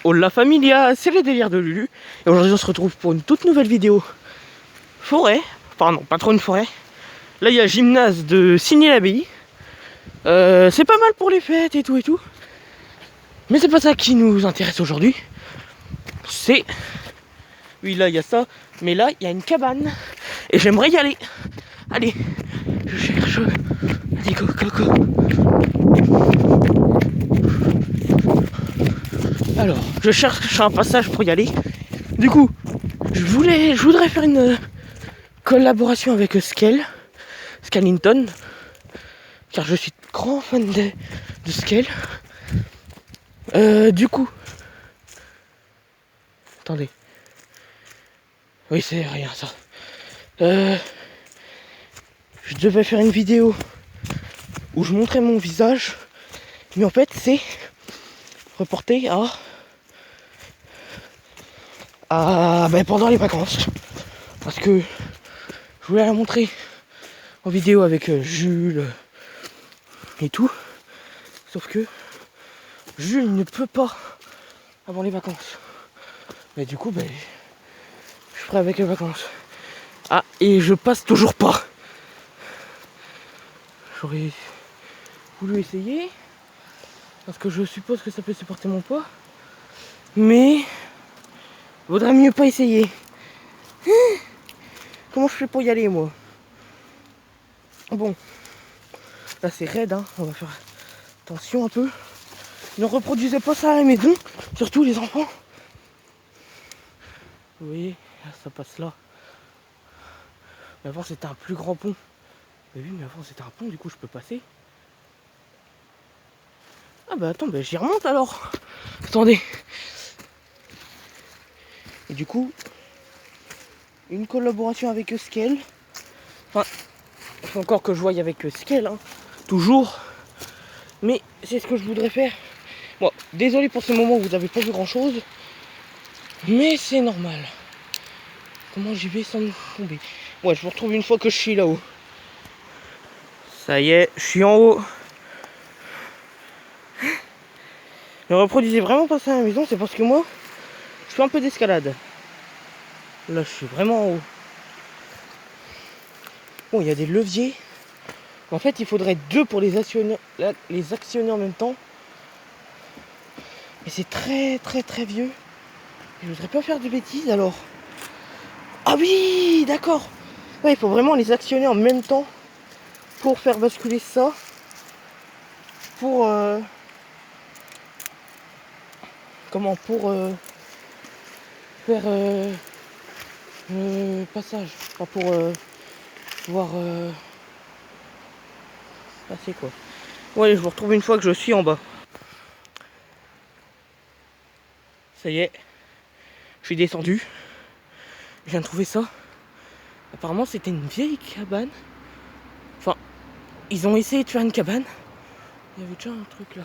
Hola familia, c'est les délires de Lulu. Et aujourd'hui on se retrouve pour une toute nouvelle vidéo forêt. Enfin non, pas trop une forêt. Là il y a le gymnase de Signy-l'Abbaye. C'est pas mal pour les fêtes et tout et tout. Mais c'est pas ça qui nous intéresse aujourd'hui. C'est... Oui là il y a ça. Mais là il y a une cabane. Et j'aimerais y aller. Allez, je cherche... Allez go go go. Alors, je cherche un passage pour y aller. Du coup, je voudrais faire une collaboration avec Skellington, car je suis grand fan de Skell. Du coup, attendez. Oui, c'est rien ça. Je devais faire une vidéo où je montrais mon visage, mais en fait, c'est reporté pendant les vacances, parce que je voulais la montrer en vidéo avec Jules et tout, sauf que Jules ne peut pas avant les vacances. Mais du coup, je ferai avec les vacances. Ah, et je passe toujours pas. J'aurais voulu essayer, parce que je suppose que ça peut supporter mon poids. Mais vaudrait mieux pas essayer. Comment je fais pour y aller, moi? Bon, là c'est raide, hein. On va faire attention un peu. Ne reproduisez pas ça à la maison, surtout les enfants. Vous voyez, là, ça passe là. Mais avant c'était un plus grand pont. Mais oui, mais avant c'était un pont, du coup je peux passer. Ah bah attends, j'y remonte alors. Attendez. Et du coup, une collaboration avec Skell. Enfin, il faut encore que je voie avec Skell, hein. Toujours. Mais c'est ce que je voudrais faire. Bon, désolé pour ce moment où vous n'avez pas vu grand chose. Mais c'est normal. Comment j'y vais sans me tomber? Ouais, je vous retrouve une fois que je suis là-haut. Ça y est, je suis en haut. Ne reproduisez vraiment pas ça à la maison, c'est parce que moi, je fais un peu d'escalade. Là, je suis vraiment en haut. Bon, il y a des leviers. En fait, il faudrait deux pour les actionner en même temps. Mais c'est très très très vieux. Je voudrais pas faire de bêtises alors. Ah oui, d'accord. Ouais, il faut vraiment les actionner en même temps pour faire basculer ça. Pour faire le passage. Pas pour pouvoir passer quoi. Ouais, je vous retrouve une fois que je suis en bas. Ça y est, je suis descendu. Je viens de trouver ça. Apparemment, c'était une vieille cabane. Enfin, ils ont essayé de faire une cabane. Il y avait déjà un truc là.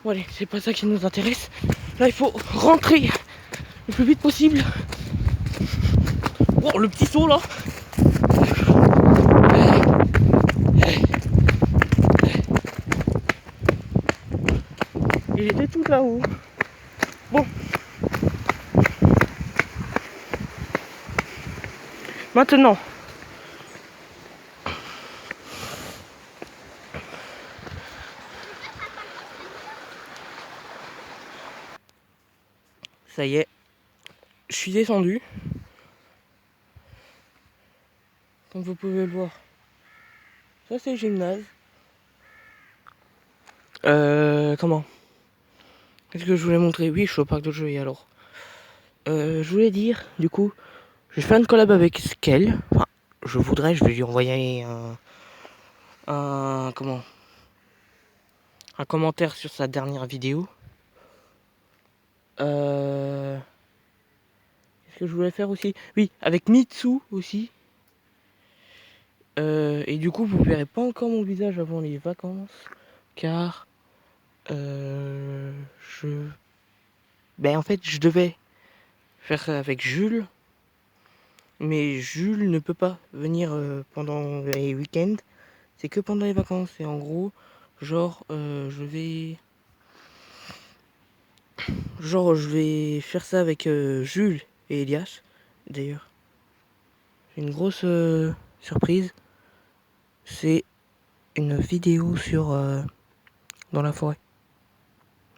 Bon allez, c'est pas ça qui nous intéresse. Là, il faut rentrer le plus vite possible. Oh, le petit saut là. Il était tout là-haut. Bon. Maintenant. Ça y est. Je suis descendu. Comme vous pouvez le voir. Ça c'est le gymnase. Comment? Qu'est-ce que je voulais montrer? Oui, je suis au parc de jeux et alors. Je voulais dire, du coup, je vais faire une collab avec Skell. Enfin, je vais lui envoyer un commentaire sur sa dernière vidéo. Qu'est-ce que je voulais faire aussi? Oui, avec Mitsu aussi. Et du coup, vous verrez pas encore mon visage avant les vacances, car en fait, je devais faire ça avec Jules, mais Jules ne peut pas venir pendant les week-ends. C'est que pendant les vacances. Et en gros, genre, je vais Genre, je vais faire ça avec Jules et Elias. D'ailleurs, j'ai une grosse surprise. C'est une vidéo sur dans la forêt.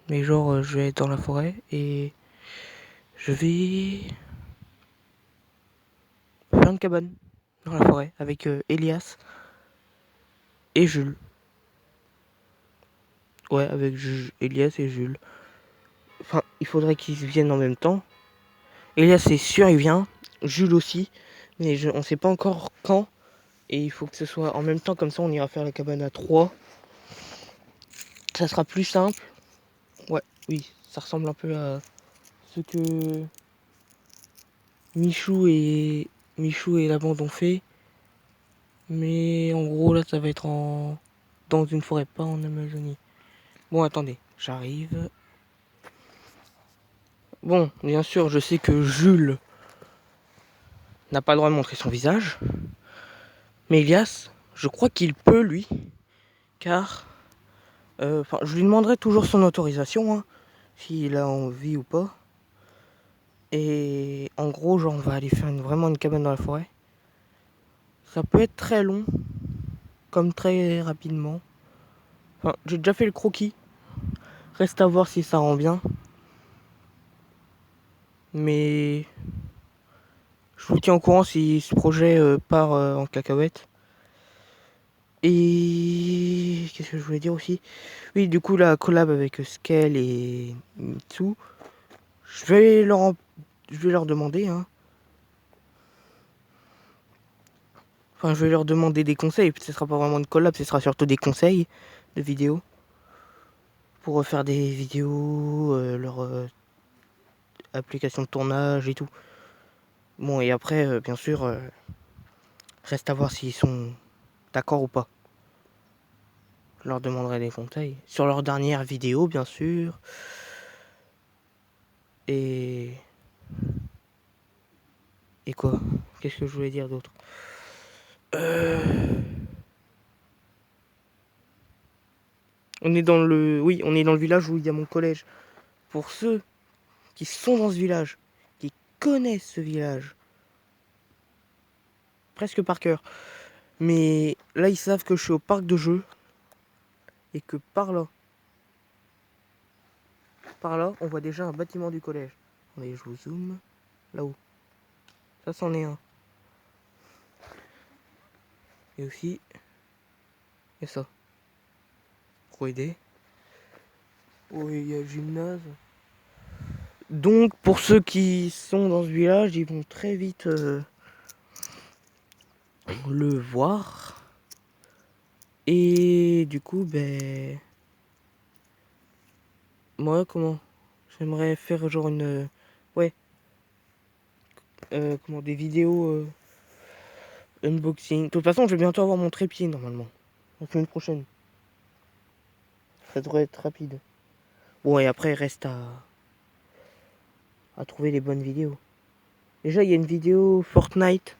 Mais genre, je vais être dans la forêt et je vais faire une cabane dans la forêt avec Elias et Jules. Ouais, avec Elias et Jules. Enfin, il faudrait qu'ils viennent en même temps. Elias, c'est sûr, il vient. Jules aussi. Mais on sait pas encore quand. Et il faut que ce soit en même temps, comme ça on ira faire la cabane à 3. Ça sera plus simple. Ouais, oui, ça ressemble un peu à ce que Michou et la bande ont fait. Mais en gros, là, ça va être dans une forêt, pas en Amazonie. Bon, attendez, j'arrive. Bon, bien sûr, je sais que Jules n'a pas le droit de montrer son visage. Mais Elias, je crois qu'il peut, lui. Car, je lui demanderai toujours son autorisation, hein, s'il a envie ou pas. Et en gros, genre, on va aller faire vraiment une cabane dans la forêt. Ça peut être très long, comme très rapidement. Enfin, j'ai déjà fait le croquis. Reste à voir si ça rend bien. Mais je vous tiens au courant si ce projet part en cacahuète. Et qu'est-ce que je voulais dire aussi? Oui, du coup, la collab avec Skell et Mitsu, je vais leur demander, hein. Enfin, je vais leur demander des conseils. Ce sera pas vraiment une collab, ce sera surtout des conseils de vidéos. Pour refaire des vidéos, leur application de tournage et tout. Bon, et après, bien sûr, reste à voir s'ils sont d'accord ou pas. Je leur demanderai des conseils. Sur leur dernière vidéo, bien sûr. Et... Et quoi? Qu'est-ce que je voulais dire d'autre? On est dans le... Oui, on est dans le village où il y a mon collège. Pour ceux qui sont dans ce village, qui connaissent ce village, presque par cœur. Mais là, ils savent que je suis au parc de jeux. Et que par là, on voit déjà un bâtiment du collège. Attendez, je vous zoome. Là-haut. Ça, c'en est un. Et aussi, il y a ça. Pour aider. Oui, il y a le gymnase. Donc, pour ceux qui sont dans ce village, ils vont très vite le voir. Et du coup, ben... Moi, comment? J'aimerais faire genre une... ouais. Comment? Des vidéos unboxing. De toute façon, je vais bientôt avoir mon trépied, normalement. La semaine prochaine. Ça devrait être rapide. Bon, et après, il reste à trouver les bonnes vidéos. Déjà, il y a une vidéo Fortnite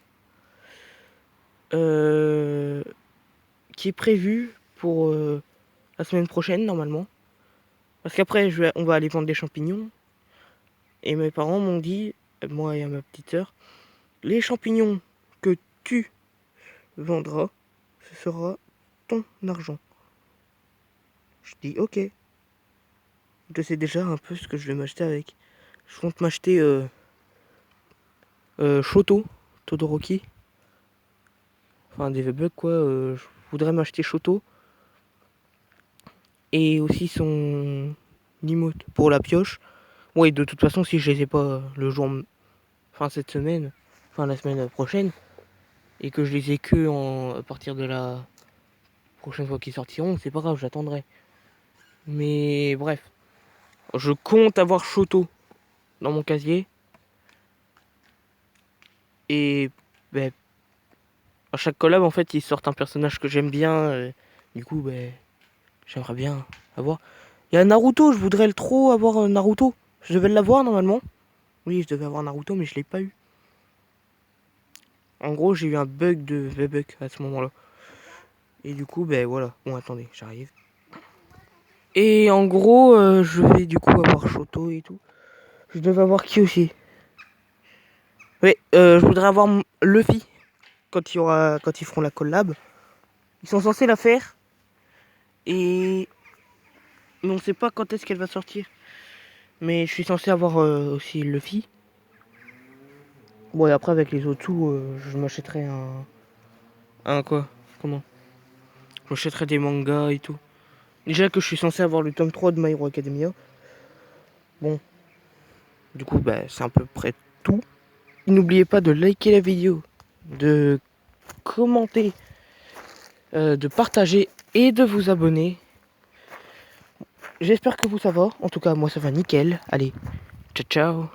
qui est prévue pour la semaine prochaine, normalement. Parce qu'après, on va aller vendre des champignons. Et mes parents m'ont dit, moi et à ma petite sœur, les champignons que tu vendras, ce sera ton argent. Je dis ok. Je sais déjà un peu ce que je vais m'acheter avec. Je compte m'acheter Shoto, Todoroki. Enfin des V-Bucks quoi. Je voudrais m'acheter Shoto. Et aussi son Nimote pour la pioche. Ouais, de toute façon, si je les ai pas le jour, enfin cette semaine, enfin la semaine prochaine, et que je les ai que à partir de la prochaine fois qu'ils sortiront, c'est pas grave, j'attendrai. Mais bref, je compte avoir Shoto dans mon casier. Et ben, à chaque collab, en fait, ils sortent un personnage que j'aime bien. Du coup, ben, j'aimerais bien avoir. Il y a Naruto, je voudrais le trop avoir Naruto. Je devais l'avoir normalement. Oui, je devais avoir Naruto, mais je l'ai pas eu. En gros, j'ai eu un bug de V-Buck à ce moment-là. Et du coup, ben voilà. Bon, attendez, j'arrive. Et en gros, je vais du coup avoir Shoto et tout. Je devais avoir qui aussi? Oui, je voudrais avoir Luffy quand ils feront la collab. Ils sont censés la faire. Et mais on sait pas quand est-ce qu'elle va sortir. Mais je suis censé avoir aussi Luffy. Bon et après avec les autres sous, je m'achèterai un quoi? Comment? Je m'achèterai des mangas et tout. Déjà que je suis censé avoir le tome 3 de My Hero Academia. Bon, du coup bah c'est à peu près tout. N'oubliez pas de liker la vidéo, de commenter, de partager et de vous abonner. J'espère que vous ça va. En tout cas moi ça va nickel. Allez, ciao ciao.